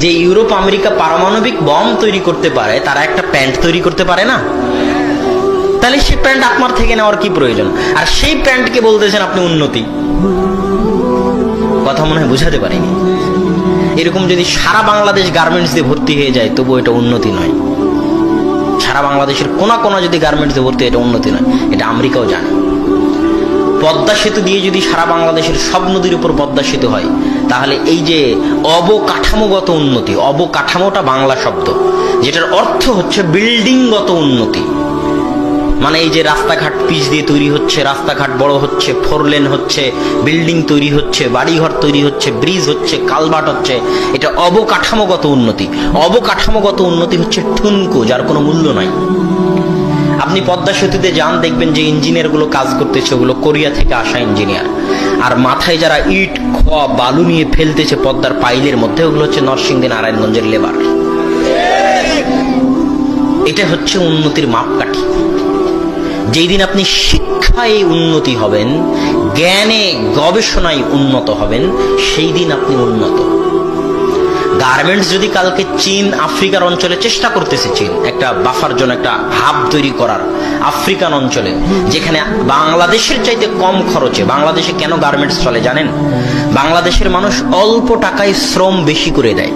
যে Europe America পারমাণবিক bomb তৈরি করতে পারে, তারা একটা প্যান্ট তৈরি করতে পারে না? তাহলে সেই প্যান্ট আপনার থেকে নেওয়ার কি প্রয়োজন? আর সেই প্যান্টকে বলতেছেন আপনি উন্নতি। কথা মনে হয় বুঝাতে পারিনি। এরকম যদি সারা বাংলাদেশ গার্মেন্টস দিয়ে ভর্তি হয়ে যায়, তবু এটা উন্নতি নয়। সারা বাংলাদেশের কোনা কোনা যদি গার্মেন্টস দিয়ে ভর্তি হয়, এটা উন্নতি নয়। এটা আমেরিকাও জানে। পদ্মা সেতু দিয়ে যদি সারা বাংলাদেশের সব নদীর উপর পদ্মা সেতু হয়, তাহলে এই যে অবকাঠামোগত উন্নতি, অবকাঠামোটা বাংলা শব্দ, যেটার অর্থ হচ্ছে বিল্ডিংগত উন্নতি। মানে এই যে রাস্তাঘাট পিচ দিয়ে তৈরি হচ্ছে, রাস্তাঘাট বড় হচ্ছে, 4 লেন হচ্ছে, বিল্ডিং তৈরি হচ্ছে, বাড়িঘর তৈরি হচ্ছে, ব্রিজ হচ্ছে, কালভার্ট হচ্ছে, এটা অবকাঠামোগত উন্নতি। অবকাঠামোগত উন্নতি হচ্ছে ঠুনকো, যার কোনো মূল্য নাই। আপনি পদ্মা সেতুতে যান, দেখবেন যে ইঞ্জিনিয়ার গুলো কাজ করতেছে, ওগুলো কোরিয়া থেকে আসা ইঞ্জিনিয়ার। আর মাথায় যারা ইট খোয়া বালু নিয়ে ফেলতেছে পদ্মার পাইলের মধ্যে, ওগুলো হচ্ছে নরসিংদী নারায়ণগঞ্জের লেবার। এটা হচ্ছে উন্নতির মাপকাঠি। যেই দিন আপনি শিক্ষায় উন্নতি হবেন, জ্ঞানে গবেষণায় উন্নত হবেন, সেই দিন আপনি উন্নত। গার্মেন্টস যদি কালকে চীন আফ্রিকার অঞ্চলে চেষ্টা করতেছে, চীন একটা বাফার জন্য একটা হাব তৈরি করার আফ্রিকান অঞ্চলে, যেখানে বাংলাদেশের চাইতে কম খরচে। বাংলাদেশে কেন গার্মেন্টস চলে জানেন? বাংলাদেশের মানুষ অল্প টাকায় শ্রম বেশি করে দেয়।